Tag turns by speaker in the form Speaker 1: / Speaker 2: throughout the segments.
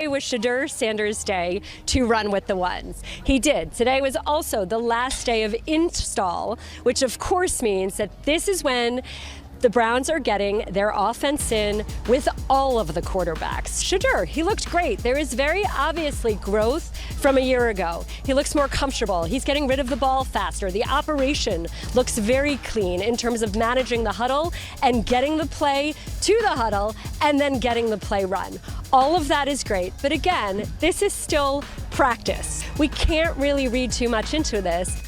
Speaker 1: It was Shedeur Sanders' day to run with the ones. He did. Today was also the last day of install, which of course means that this is when the Browns are getting their offense in with all of the quarterbacks. Shedeur, he looked great. There is very obviously growth from a year ago. He looks more comfortable. He's getting rid of the ball faster. The operation looks very clean in terms of managing the huddle and getting the play to the huddle and then getting the play run. All of that is great, but again, this is still practice. We can't really read too much into this.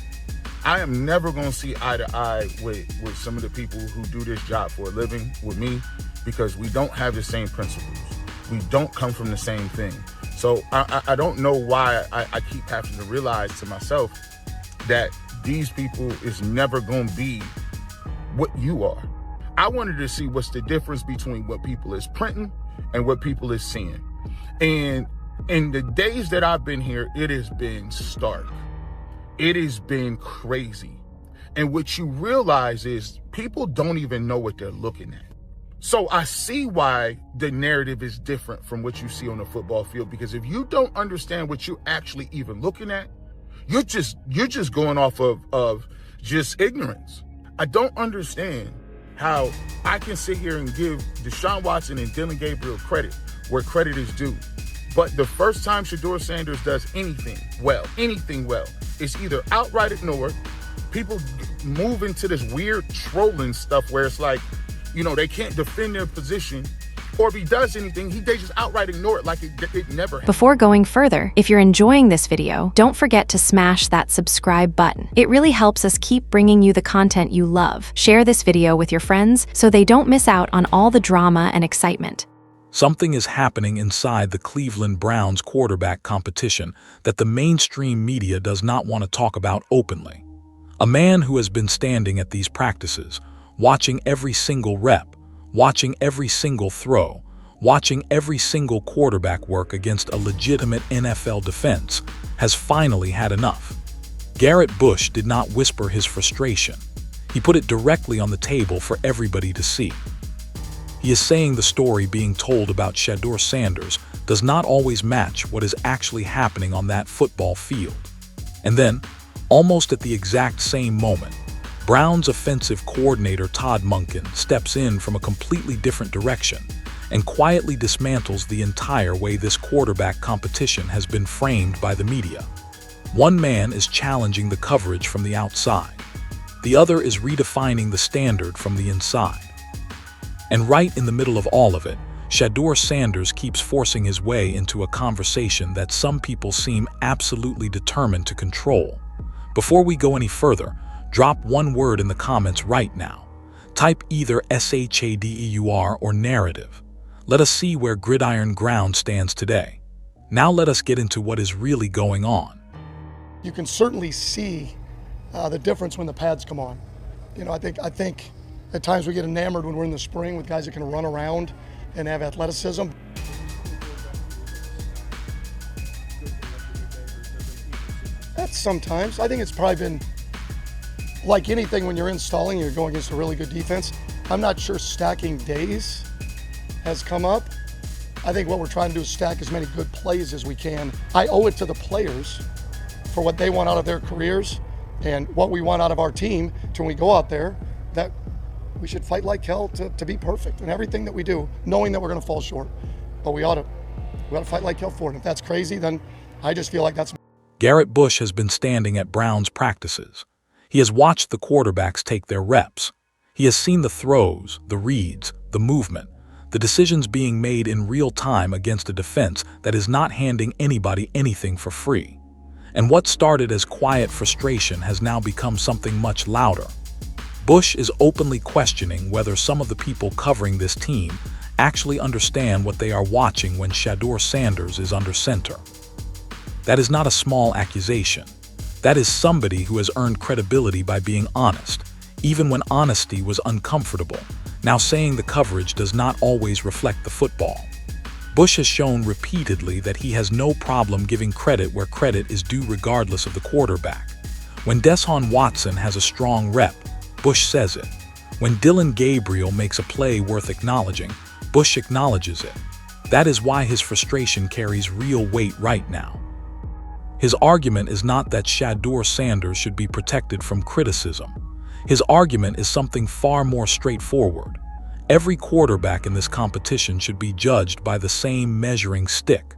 Speaker 2: I am never going to see eye to eye with some of the people who do this job for a living with me, because we don't have the same principles. We don't come from the same thing. So I don't know why I keep having to realize to myself that these people is never going to be what you are. I wanted to see what's the difference between what people is printing and what people is seeing. And in the days that I've been here, it has been stark. It has been crazy. And what you realize is people don't even know what they're looking at. So I see why the narrative is different from what you see on the football field, because if you don't understand what you're actually even looking at, you're just going off of just ignorance. I don't understand how I can sit here and give Deshaun Watson and Dylan Gabriel credit where credit is due. But the first time Shedeur Sanders does anything well, it's either outright ignored, people move into this weird trolling stuff where it's like, they can't defend their position, or if he does anything, they just outright ignore it like it never happened.
Speaker 3: Before going further, if you're enjoying this video, don't forget to smash that subscribe button. It really helps us keep bringing you the content you love. Share this video with your friends so they don't miss out on all the drama and excitement.
Speaker 4: Something is happening inside the Cleveland Browns quarterback competition that the mainstream media does not want to talk about openly. A man who has been standing at these practices, watching every single rep, watching every single throw, watching every single quarterback work against a legitimate NFL defense, has finally had enough. Garrett Bush did not whisper his frustration. He put it directly on the table for everybody to see. He is saying the story being told about Shedeur Sanders does not always match what is actually happening on that football field. And then, almost at the exact same moment, Browns offensive coordinator Todd Monken steps in from a completely different direction and quietly dismantles the entire way this quarterback competition has been framed by the media. One man is challenging the coverage from the outside. The other is redefining the standard from the inside. And right in the middle of all of it, Shedeur Sanders keeps forcing his way into a conversation that some people seem absolutely determined to control. Before we go any further, drop one word in the comments right now. Type either SHADEUR or narrative. Let us see where Gridiron Ground stands today. Now let us get into what is really going on.
Speaker 5: You can certainly see the difference when the pads come on. I think at times we get enamored when we're in the spring with guys that can run around and have athleticism. That's sometimes. I think it's probably been like anything when you're installing, you're going against a really good defense. I'm not sure stacking days has come up. I think what we're trying to do is stack as many good plays as we can. I owe it to the players for what they want out of their careers and what we want out of our team to when we go out there, that we should fight like hell to be perfect in everything that we do, knowing that we're going to fall short. But we ought to fight like hell for it. And if that's crazy, then I just feel like that's...
Speaker 4: Garrett Bush has been standing at Browns practices. He has watched the quarterbacks take their reps. He has seen the throws, the reads, the movement, the decisions being made in real time against a defense that is not handing anybody anything for free. And what started as quiet frustration has now become something much louder. Bush is openly questioning whether some of the people covering this team actually understand what they are watching when Shedeur Sanders is under center. That is not a small accusation. That is somebody who has earned credibility by being honest, even when honesty was uncomfortable, now saying the coverage does not always reflect the football. Bush has shown repeatedly that he has no problem giving credit where credit is due regardless of the quarterback. When Deshaun Watson has a strong rep, Bush says it. When Dylan Gabriel makes a play worth acknowledging, Bush acknowledges it. That is why his frustration carries real weight right now. His argument is not that Shedeur Sanders should be protected from criticism. His argument is something far more straightforward. Every quarterback in this competition should be judged by the same measuring stick.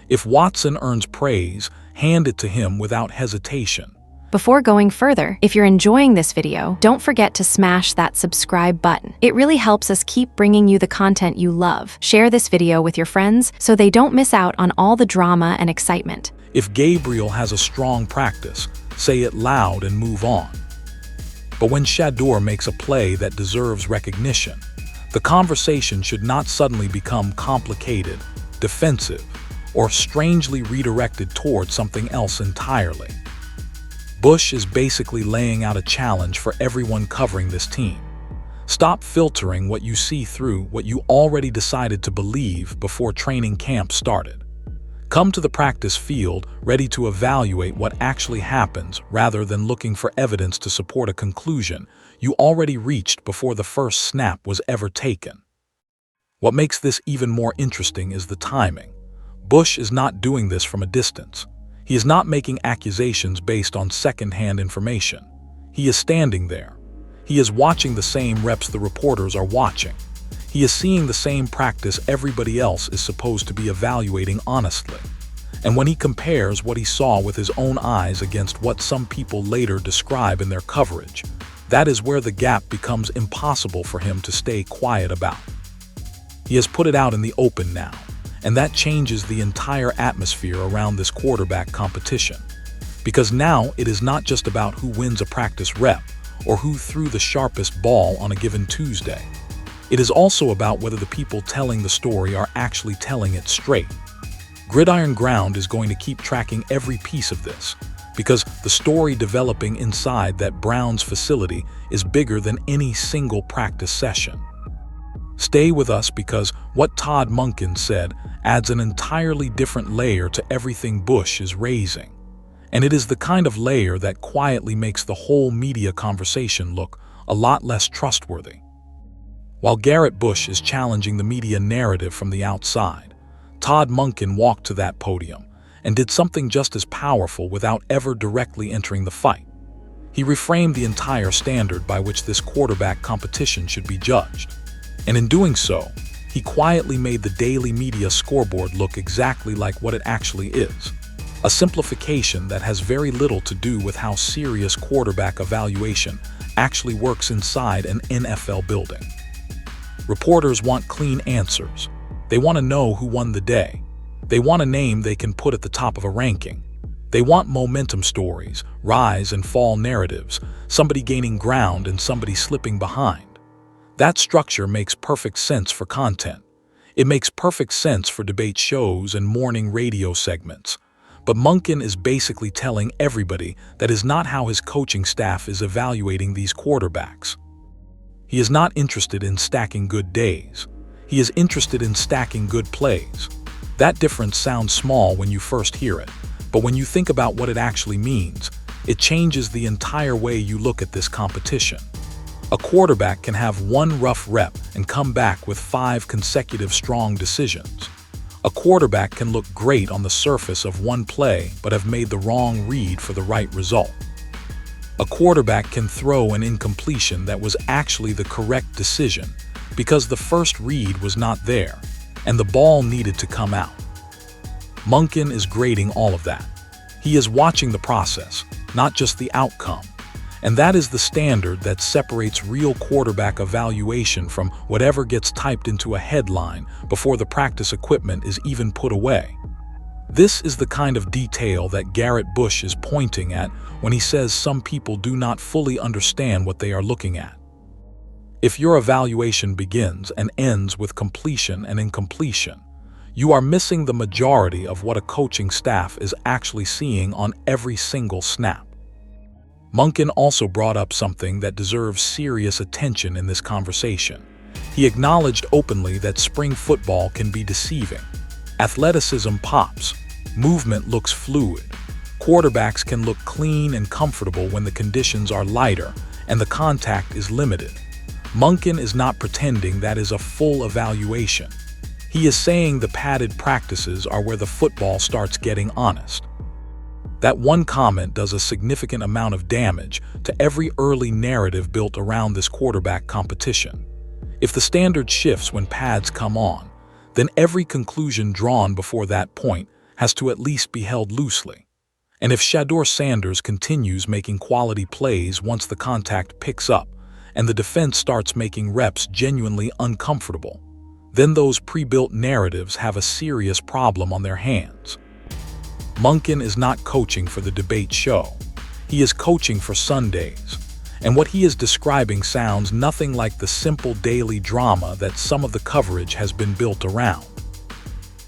Speaker 4: If Watson earns praise, hand it to him without hesitation.
Speaker 3: Before going further, if you're enjoying this video, don't forget to smash that subscribe button. It really helps us keep bringing you the content you love. Share this video with your friends so they don't miss out on all the drama and excitement.
Speaker 4: If Gabriel has a strong practice, say it loud and move on. But when Shedeur makes a play that deserves recognition, the conversation should not suddenly become complicated, defensive, or strangely redirected toward something else entirely. Bush is basically laying out a challenge for everyone covering this team. Stop filtering what you see through what you already decided to believe before training camp started. Come to the practice field ready to evaluate what actually happens rather than looking for evidence to support a conclusion you already reached before the first snap was ever taken. What makes this even more interesting is the timing. Bush is not doing this from a distance. He is not making accusations based on second-hand information. He is standing there. He is watching the same reps the reporters are watching. He is seeing the same practice everybody else is supposed to be evaluating honestly. And when he compares what he saw with his own eyes against what some people later describe in their coverage, that is where the gap becomes impossible for him to stay quiet about. He has put it out in the open now, and that changes the entire atmosphere around this quarterback competition. Because now it is not just about who wins a practice rep or who threw the sharpest ball on a given Tuesday. It is also about whether the people telling the story are actually telling it straight. Gridiron Ground is going to keep tracking every piece of this, because the story developing inside that Browns facility is bigger than any single practice session. Stay with us because what Todd Monken said adds an entirely different layer to everything Bush is raising. And it is the kind of layer that quietly makes the whole media conversation look a lot less trustworthy. While Garrett Bush is challenging the media narrative from the outside, Todd Monken walked to that podium and did something just as powerful without ever directly entering the fight. He reframed the entire standard by which this quarterback competition should be judged. And in doing so, he quietly made the daily media scoreboard look exactly like what it actually is. A simplification that has very little to do with how serious quarterback evaluation actually works inside an NFL building. Reporters want clean answers. They want to know who won the day. They want a name they can put at the top of a ranking. They want momentum stories, rise and fall narratives, somebody gaining ground and somebody slipping behind. That structure makes perfect sense for content. It makes perfect sense for debate shows and morning radio segments. But Monken is basically telling everybody that is not how his coaching staff is evaluating these quarterbacks. He is not interested in stacking good days. He is interested in stacking good plays. That difference sounds small when you first hear it, but when you think about what it actually means, it changes the entire way you look at this competition. A quarterback can have one rough rep and come back with 5 consecutive strong decisions. A quarterback can look great on the surface of one play but have made the wrong read for the right result. A quarterback can throw an incompletion that was actually the correct decision because the first read was not there and the ball needed to come out. Monken is grading all of that. He is watching the process, not just the outcome. And that is the standard that separates real quarterback evaluation from whatever gets typed into a headline before the practice equipment is even put away. This is the kind of detail that Garrett Bush is pointing at when he says some people do not fully understand what they are looking at. If your evaluation begins and ends with completion and incompletion, you are missing the majority of what a coaching staff is actually seeing on every single snap. Monken also brought up something that deserves serious attention in this conversation. He acknowledged openly that spring football can be deceiving. Athleticism pops, movement looks fluid. Quarterbacks can look clean and comfortable when the conditions are lighter and the contact is limited. Monken is not pretending that is a full evaluation. He is saying the padded practices are where the football starts getting honest. That one comment does a significant amount of damage to every early narrative built around this quarterback competition. If the standard shifts when pads come on, then every conclusion drawn before that point has to at least be held loosely. And if Shedeur Sanders continues making quality plays once the contact picks up and the defense starts making reps genuinely uncomfortable, then those pre-built narratives have a serious problem on their hands. Monken is not coaching for the debate show. He is coaching for Sundays. And what he is describing sounds nothing like the simple daily drama that some of the coverage has been built around.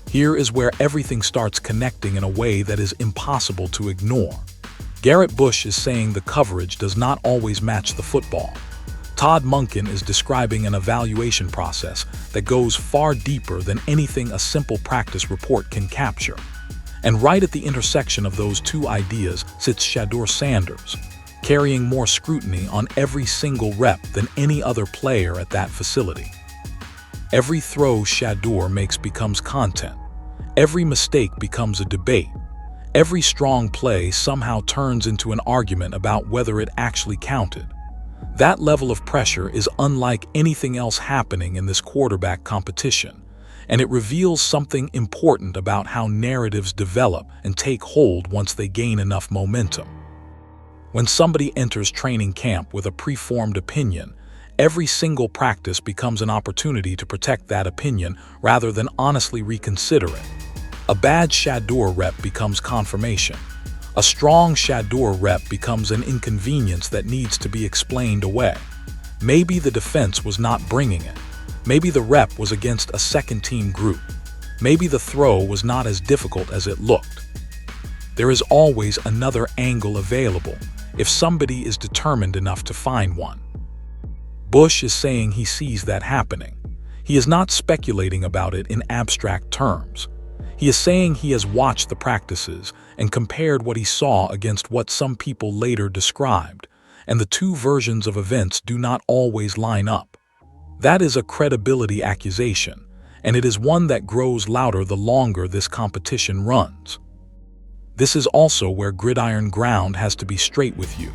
Speaker 4: Here is where everything starts connecting in a way that is impossible to ignore. Garrett Bush is saying the coverage does not always match the football. Todd Monken is describing an evaluation process that goes far deeper than anything a simple practice report can capture. And right at the intersection of those two ideas sits Shedeur Sanders, carrying more scrutiny on every single rep than any other player at that facility. Every throw Shedeur makes becomes content. Every mistake becomes a debate. Every strong play somehow turns into an argument about whether it actually counted. That level of pressure is unlike anything else happening in this quarterback competition, and it reveals something important about how narratives develop and take hold once they gain enough momentum. When somebody enters training camp with a preformed opinion, every single practice becomes an opportunity to protect that opinion rather than honestly reconsider it. A bad Shedeur rep becomes confirmation. A strong Shedeur rep becomes an inconvenience that needs to be explained away. Maybe the defense was not bringing it. Maybe the rep was against a second-team group. Maybe the throw was not as difficult as it looked. There is always another angle available if somebody is determined enough to find one. Bush is saying he sees that happening. He is not speculating about it in abstract terms. He is saying he has watched the practices and compared what he saw against what some people later described, and the two versions of events do not always line up. That is a credibility accusation, and it is one that grows louder the longer this competition runs. This is also where Gridiron ground has to be straight with you.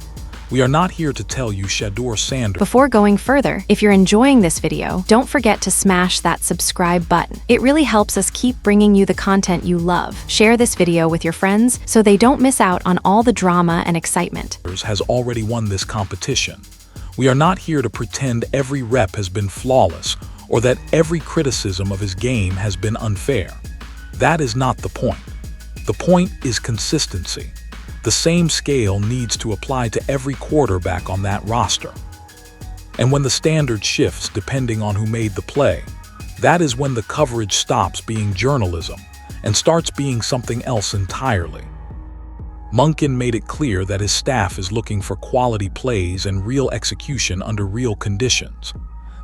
Speaker 4: We are not here to tell you Shedeur Sanders.
Speaker 3: Before going further, if you're enjoying this video, don't forget to smash that subscribe button. It really helps us keep bringing you the content you love. Share this video with your friends so they don't miss out on all the drama and excitement.
Speaker 4: Has already won this competition. We are not here to pretend every rep has been flawless or that every criticism of his game has been unfair. That is not the point. The point is consistency. The same scale needs to apply to every quarterback on that roster. And when the standard shifts depending on who made the play, that is when the coverage stops being journalism and starts being something else entirely. Monken made it clear that his staff is looking for quality plays and real execution under real conditions.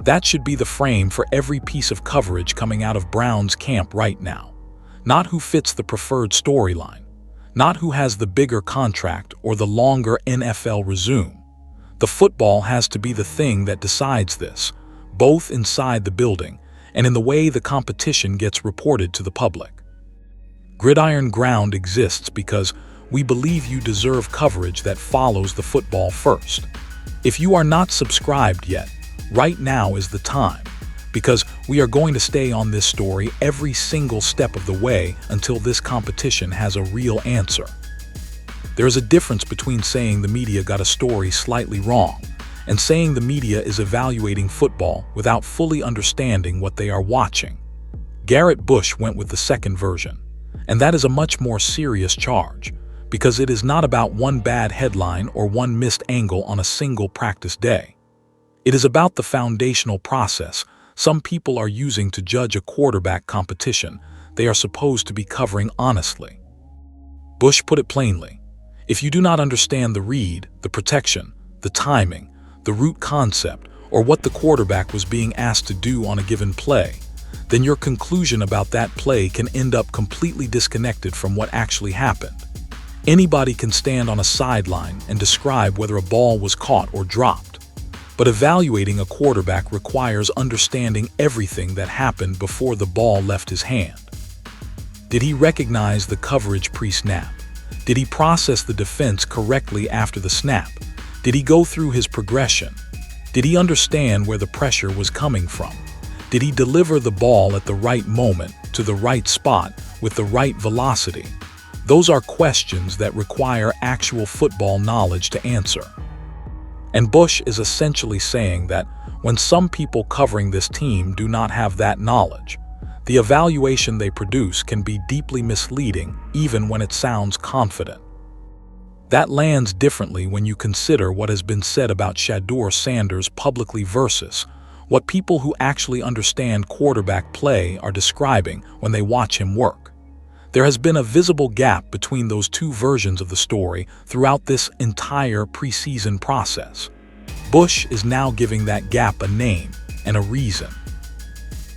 Speaker 4: That should be the frame for every piece of coverage coming out of Browns camp right now. Not who fits the preferred storyline, not who has the bigger contract or the longer NFL resume. The football has to be the thing that decides this, both inside the building and in the way the competition gets reported to the public. Gridiron ground exists because we believe you deserve coverage that follows the football first. If you are not subscribed yet, right now is the time, because we are going to stay on this story every single step of the way until this competition has a real answer. There is a difference between saying the media got a story slightly wrong and saying the media is evaluating football without fully understanding what they are watching. Garrett Bush went with the second version, and that is a much more serious charge, because it is not about one bad headline or one missed angle on a single practice day. It is about the foundational process some people are using to judge a quarterback competition they are supposed to be covering honestly. Bush put it plainly: if you do not understand the read, the protection, the timing, the route concept, or what the quarterback was being asked to do on a given play, then your conclusion about that play can end up completely disconnected from what actually happened. Anybody can stand on a sideline and describe whether a ball was caught or dropped, But evaluating a quarterback requires understanding everything that happened before the ball left his hand. Did he recognize the coverage pre-snap? Did he process the defense correctly after the snap? Did he go through his progression? Did he understand where the pressure was coming from? Did he deliver the ball at the right moment, to the right spot, with the right velocity? Those are questions that require actual football knowledge to answer. And Bush is essentially saying that when some people covering this team do not have that knowledge, the evaluation they produce can be deeply misleading even when it sounds confident. That lands differently when you consider what has been said about Shedeur Sanders publicly versus what people who actually understand quarterback play are describing when they watch him work. There has been a visible gap between those two versions of the story throughout this entire preseason process. Bush is now giving that gap a name and a reason.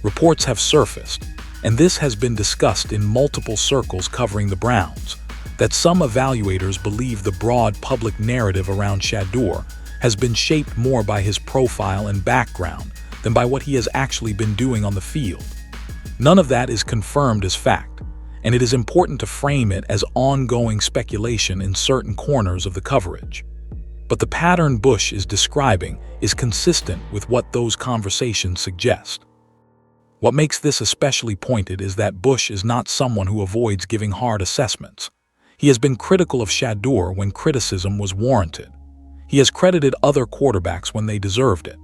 Speaker 4: Reports have surfaced, and this has been discussed in multiple circles covering the Browns, that some evaluators believe the broad public narrative around Shedeur has been shaped more by his profile and background than by what he has actually been doing on the field. None of that is confirmed as fact, and it is important to frame it as ongoing speculation in certain corners of the coverage. But the pattern Bush is describing is consistent with what those conversations suggest. What makes this especially pointed is that Bush is not someone who avoids giving hard assessments. He has been critical of Shedeur when criticism was warranted. He has credited other quarterbacks when they deserved it.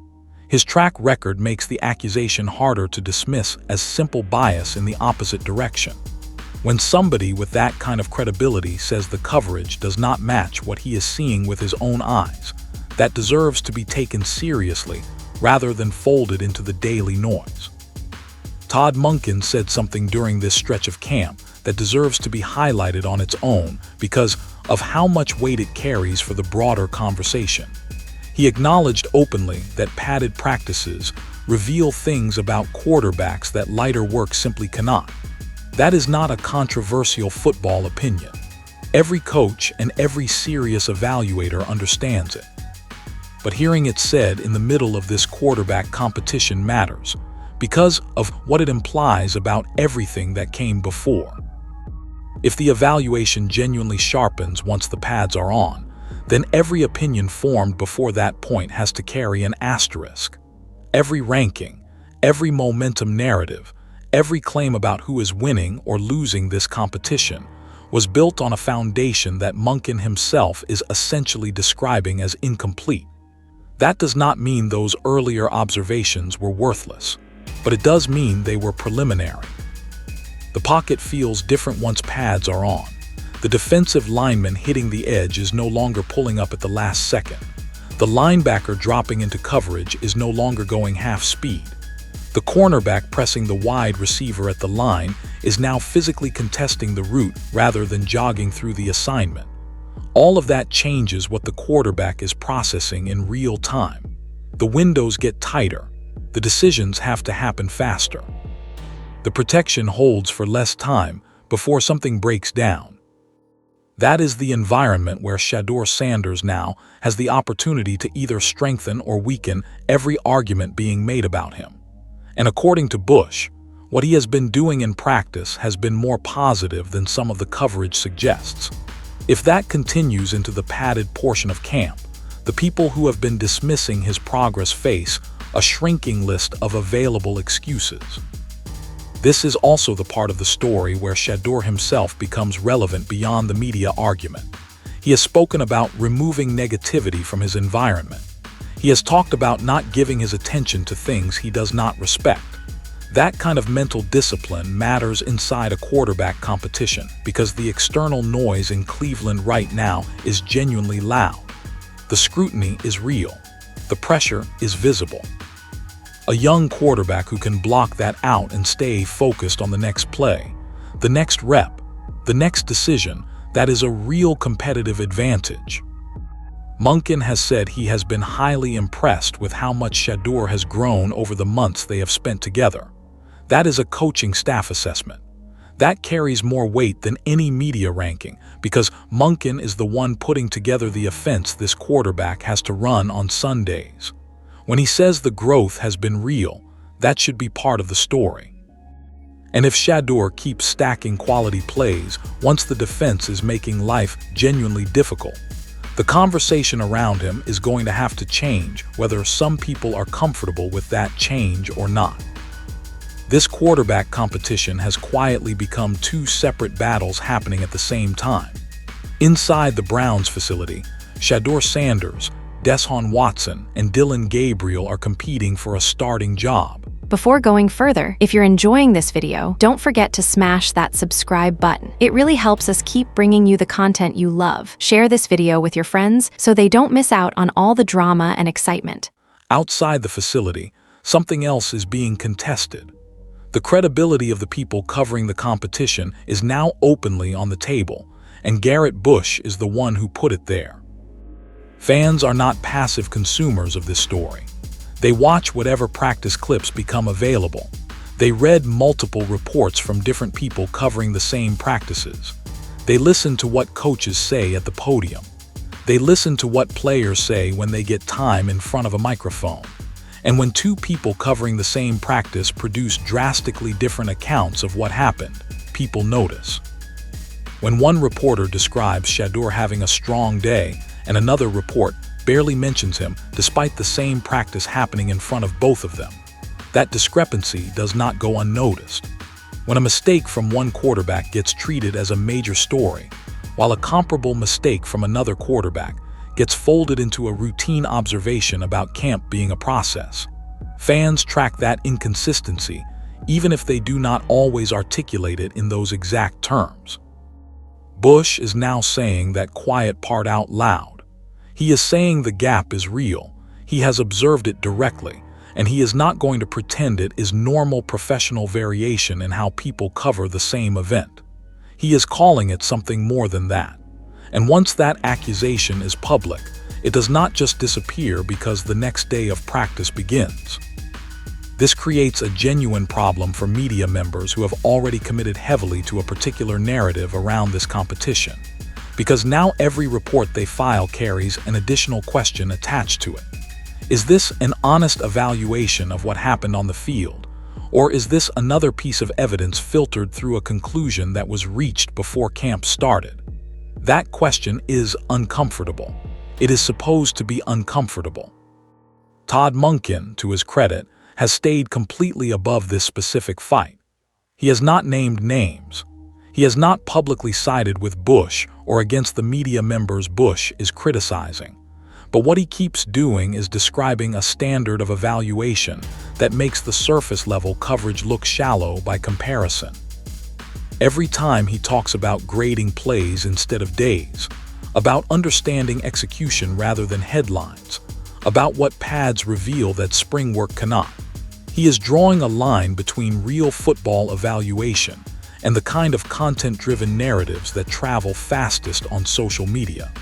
Speaker 4: His track record makes the accusation harder to dismiss as simple bias in the opposite direction. When somebody with that kind of credibility says the coverage does not match what he is seeing with his own eyes, that deserves to be taken seriously rather than folded into the daily noise. Todd Monken said something during this stretch of camp that deserves to be highlighted on its own because of how much weight it carries for the broader conversation. He acknowledged openly that padded practices reveal things about quarterbacks that lighter work simply cannot. That is not a controversial football opinion. Every coach and every serious evaluator understands it. But hearing it said in the middle of this quarterback competition matters because of what it implies about everything that came before. If the evaluation genuinely sharpens once the pads are on, then every opinion formed before that point has to carry an asterisk. Every ranking, every momentum narrative, every claim about who is winning or losing this competition was built on a foundation that Monken himself is essentially describing as incomplete. That does not mean those earlier observations were worthless, but it does mean they were preliminary. The pocket feels different once pads are on. The defensive lineman hitting the edge is no longer pulling up at the last second. The linebacker dropping into coverage is no longer going half speed. The cornerback pressing the wide receiver at the line is now physically contesting the route rather than jogging through the assignment. All of that changes what the quarterback is processing in real time. The windows get tighter. The decisions have to happen faster. The protection holds for less time before something breaks down. That is the environment where Shedeur Sanders now has the opportunity to either strengthen or weaken every argument being made about him. And according to Bush, what he has been doing in practice has been more positive than some of the coverage suggests. If that continues into the padded portion of camp, the people who have been dismissing his progress face a shrinking list of available excuses. This is also the part of the story where Shedeur himself becomes relevant beyond the media argument. He has spoken about removing negativity from his environment. He has talked about not giving his attention to things he does not respect. That kind of mental discipline matters inside a quarterback competition because the external noise in Cleveland right now is genuinely loud. The scrutiny is real. The pressure is visible. A young quarterback who can block that out and stay focused on the next play, the next rep, the next decision, that is a real competitive advantage. Monken has said he has been highly impressed with how much Shedeur has grown over the months they have spent together. That is a coaching staff assessment. That carries more weight than any media ranking because Monken is the one putting together the offense this quarterback has to run on Sundays. When he says the growth has been real, that should be part of the story. And if Shedeur keeps stacking quality plays once the defense is making life genuinely difficult, the conversation around him is going to have to change, whether some people are comfortable with that change or not. This quarterback competition has quietly become two separate battles happening at the same time. Inside the Browns facility, Shedeur Sanders, Deshaun Watson, and Dillon Gabriel are competing for a starting job.
Speaker 3: Before going further, if you're enjoying this video, don't forget to smash that subscribe button. It really helps us keep bringing you the content you love. Share this video with your friends so they don't miss out on all the drama and excitement.
Speaker 4: Outside the facility, something else is being contested. The credibility of the people covering the competition is now openly on the table, and Garrett Bush is the one who put it there. Fans are not passive consumers of this story. They watch whatever practice clips become available. They read multiple reports from different people covering the same practices. They listen to what coaches say at the podium. They listen to what players say when they get time in front of a microphone. And when two people covering the same practice produce drastically different accounts of what happened, people notice. When one reporter describes Shedeur having a strong day and another report barely mentions him despite the same practice happening in front of both of them, that discrepancy does not go unnoticed. When a mistake from one quarterback gets treated as a major story, while a comparable mistake from another quarterback gets folded into a routine observation about camp being a process, fans track that inconsistency even if they do not always articulate it in those exact terms. Bush is now saying that quiet part out loud. He is saying the gap is real, he has observed it directly, and he is not going to pretend it is normal professional variation in how people cover the same event. He is calling it something more than that. And once that accusation is public, it does not just disappear because the next day of practice begins. This creates a genuine problem for media members who have already committed heavily to a particular narrative around this competition, because now every report they file carries an additional question attached to it. Is this an honest evaluation of what happened on the field, or is this another piece of evidence filtered through a conclusion that was reached before camp started? That question is uncomfortable. It is supposed to be uncomfortable. Todd Monken, to his credit, has stayed completely above this specific fight. He has not named names. He has not publicly sided with Bush or against the media members Bush is criticizing. But what he keeps doing is describing a standard of evaluation that makes the surface-level coverage look shallow by comparison. Every time he talks about grading plays instead of days, about understanding execution rather than headlines, about what pads reveal that spring work cannot, he is drawing a line between real football evaluation and the kind of content-driven narratives that travel fastest on social media.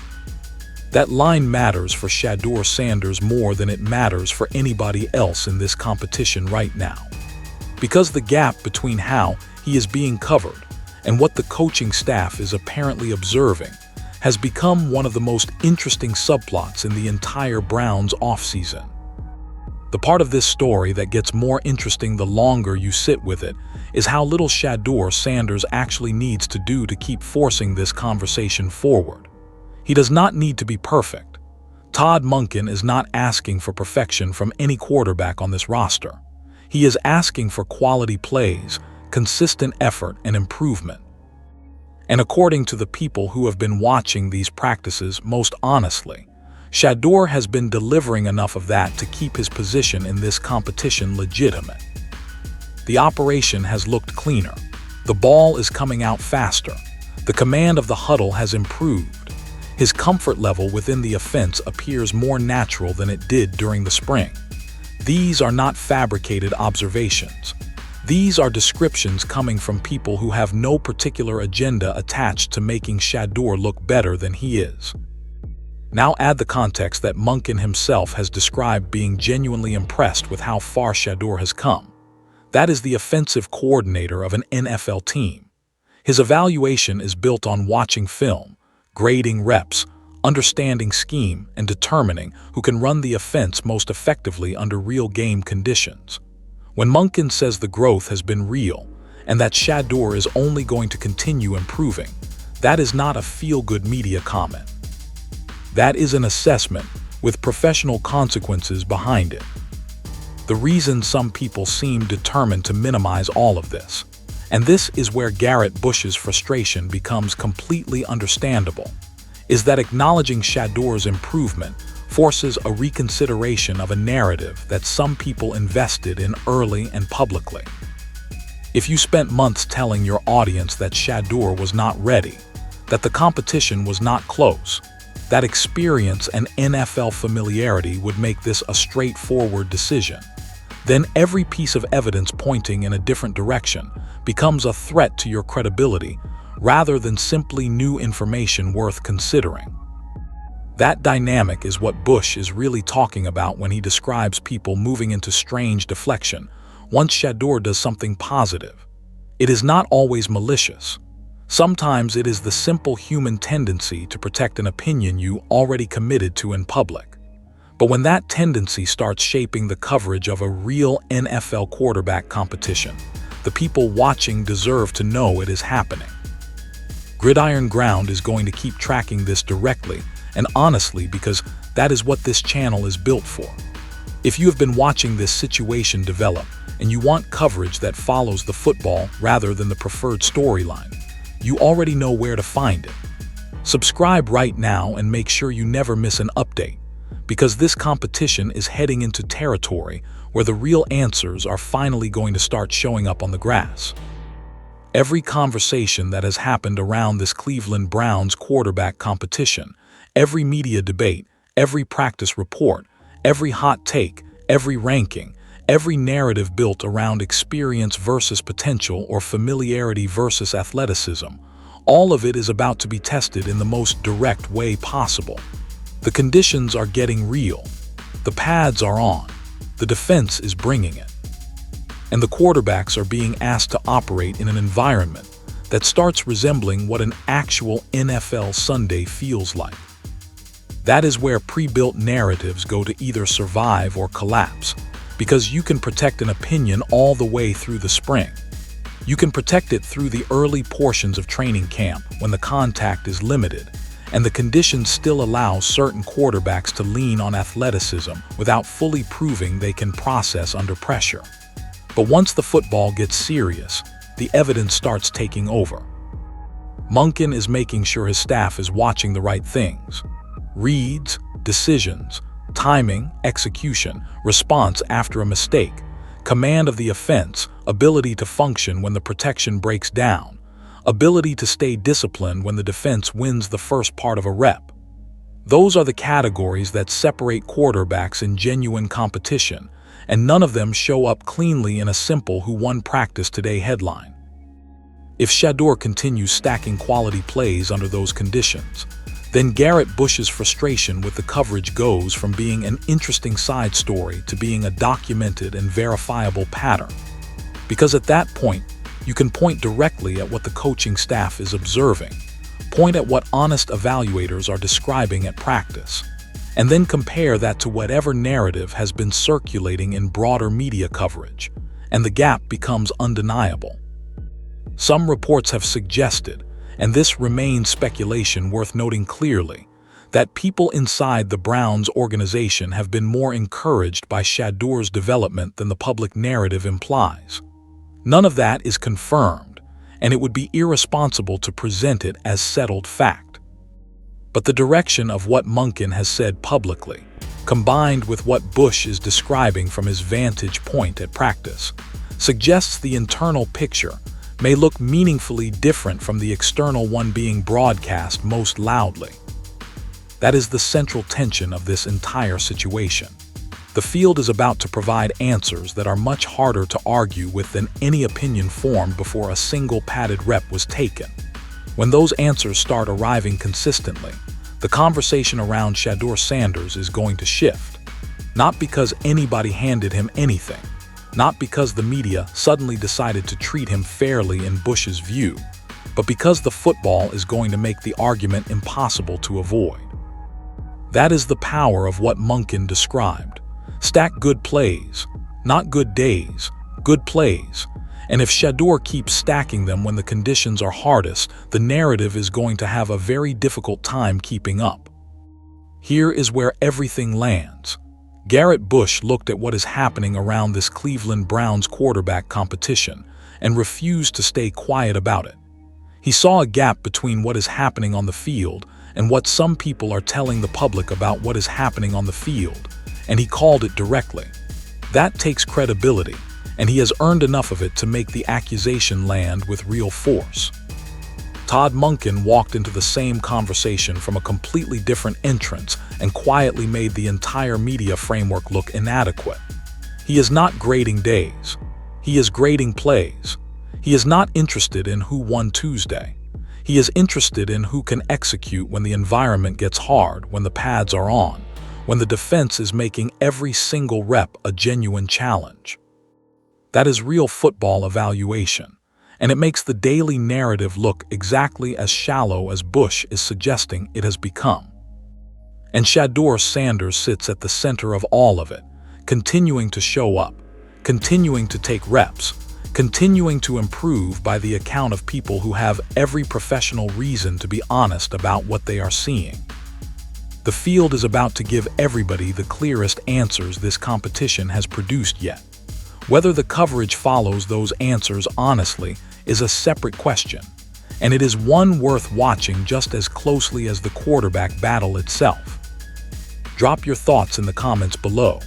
Speaker 4: That line matters for Shedeur Sanders more than it matters for anybody else in this competition right now. Because the gap between how he is being covered and what the coaching staff is apparently observing has become one of the most interesting subplots in the entire Browns offseason. The part of this story that gets more interesting the longer you sit with it is how little Shedeur Sanders actually needs to do to keep forcing this conversation forward. He does not need to be perfect. Todd Monken is not asking for perfection from any quarterback on this roster. He is asking for quality plays, consistent effort, and improvement. And according to the people who have been watching these practices most honestly, Shedeur has been delivering enough of that to keep his position in this competition legitimate. The operation has looked cleaner. The ball is coming out faster. The command of the huddle has improved. His comfort level within the offense appears more natural than it did during the spring. These are not fabricated observations. These are descriptions coming from people who have no particular agenda attached to making Shedeur look better than he is. Now add the context that Monken himself has described being genuinely impressed with how far Shedeur has come. That is the offensive coordinator of an NFL team. His evaluation is built on watching film, grading reps, understanding scheme, and determining who can run the offense most effectively under real game conditions. When Monken says the growth has been real and that Shedeur is only going to continue improving, that is not a feel-good media comment. That is an assessment with professional consequences behind it. The reason some people seem determined to minimize all of this, and this is where Garrett Bush's frustration becomes completely understandable, is that acknowledging Shedeur's improvement forces a reconsideration of a narrative that some people invested in early and publicly. If you spent months telling your audience that Shedeur was not ready, that the competition was not close, that experience and NFL familiarity would make this a straightforward decision, then every piece of evidence pointing in a different direction becomes a threat to your credibility rather than simply new information worth considering. That dynamic is what Bush is really talking about when he describes people moving into strange deflection once Shedeur does something positive. It is not always malicious. Sometimes it is the simple human tendency to protect an opinion you already committed to in public. But when that tendency starts shaping the coverage of a real NFL quarterback competition, the people watching deserve to know it is happening. Gridiron Ground is going to keep tracking this directly and honestly because that is what this channel is built for. If you have been watching this situation develop and you want coverage that follows the football rather than the preferred storyline, you already know where to find it. Subscribe right now and make sure you never miss an update, because this competition is heading into territory where the real answers are finally going to start showing up on the grass. Every conversation that has happened around this Cleveland Browns quarterback competition, every media debate, every practice report, every hot take, every ranking, every narrative built around experience versus potential or familiarity versus athleticism, all of it is about to be tested in the most direct way possible. The conditions are getting real. The pads are on. The defense is bringing it. And the quarterbacks are being asked to operate in an environment that starts resembling what an actual NFL Sunday feels like. That is where pre-built narratives go to either survive or collapse, because you can protect an opinion all the way through the spring. You can protect it through the early portions of training camp when the contact is limited, and the conditions still allow certain quarterbacks to lean on athleticism without fully proving they can process under pressure. But once the football gets serious, the evidence starts taking over. Monken is making sure his staff is watching the right things. Reads, decisions, timing, execution, response after a mistake, command of the offense, ability to function when the protection breaks down, ability to stay disciplined when the defense wins the first part of a rep. Those are the categories that separate quarterbacks in genuine competition, and none of them show up cleanly in a simple "Who won practice today" headline. If Shedeur continues stacking quality plays under those conditions, then Garrett Bush's frustration with the coverage goes from being an interesting side story to being a documented and verifiable pattern. Because at that point, you can point directly at what the coaching staff is observing, point at what honest evaluators are describing at practice, and then compare that to whatever narrative has been circulating in broader media coverage, and the gap becomes undeniable. Some reports have suggested, and this remains speculation worth noting clearly, that people inside the Browns organization have been more encouraged by Shedeur's development than the public narrative implies. None of that is confirmed, and it would be irresponsible to present it as settled fact. But the direction of what Monken has said publicly, combined with what Bush is describing from his vantage point at practice, suggests the internal picture may look meaningfully different from the external one being broadcast most loudly. That is the central tension of this entire situation. The field is about to provide answers that are much harder to argue with than any opinion formed before a single padded rep was taken. When those answers start arriving consistently, the conversation around Shedeur Sanders is going to shift. Not because anybody handed him anything, not because the media suddenly decided to treat him fairly in Bush's view, but because the football is going to make the argument impossible to avoid. That is the power of what Monken described. Stack good plays, not good days, good plays. And if Shedeur keeps stacking them when the conditions are hardest, the narrative is going to have a very difficult time keeping up. Here is where everything lands. Garrett Bush looked at what is happening around this Cleveland Browns quarterback competition and refused to stay quiet about it. He saw a gap between what is happening on the field and what some people are telling the public about what is happening on the field, and he called it directly. That takes credibility, and he has earned enough of it to make the accusation land with real force. Todd Monken walked into the same conversation from a completely different entrance and quietly made the entire media framework look inadequate. He is not grading days. He is grading plays. He is not interested in who won Tuesday. He is interested in who can execute when the environment gets hard, when the pads are on, when the defense is making every single rep a genuine challenge. That is real football evaluation, and it makes the daily narrative look exactly as shallow as Bush is suggesting it has become. And Shedeur Sanders sits at the center of all of it, continuing to show up, continuing to take reps, continuing to improve by the account of people who have every professional reason to be honest about what they are seeing. The field is about to give everybody the clearest answers this competition has produced yet. Whether the coverage follows those answers honestly is a separate question, and it is one worth watching just as closely as the quarterback battle itself. Drop your thoughts in the comments below.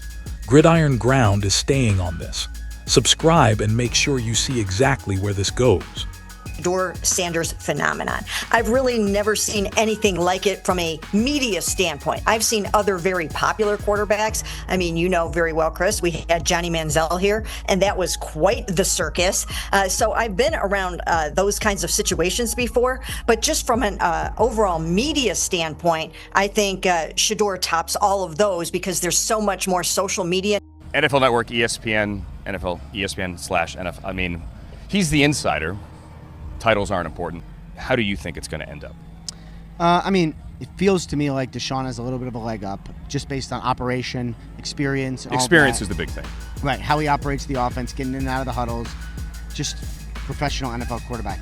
Speaker 4: Gridiron Ground is staying on this. Subscribe and make sure you see exactly where this goes.
Speaker 6: Shedeur Sanders phenomenon. I've really never seen anything like it from a media standpoint. I've seen other very popular quarterbacks. I mean, you know very well, Chris, we had Johnny Manziel here, and that was quite the circus. So I've been around those kinds of situations before, but just from an overall media standpoint, I think Shedeur tops all of those because there's so much more social media.
Speaker 7: NFL Network, ESPN, NFL, ESPN/NFL. I mean, he's the insider. Titles aren't important. How do you think it's going to end up?
Speaker 8: I mean, it feels to me like Deshaun has a little bit of a leg up just based on operation, experience. And
Speaker 7: Experience is the big thing.
Speaker 8: Right, how he operates the offense, getting in and out of the huddles, just professional NFL quarterback.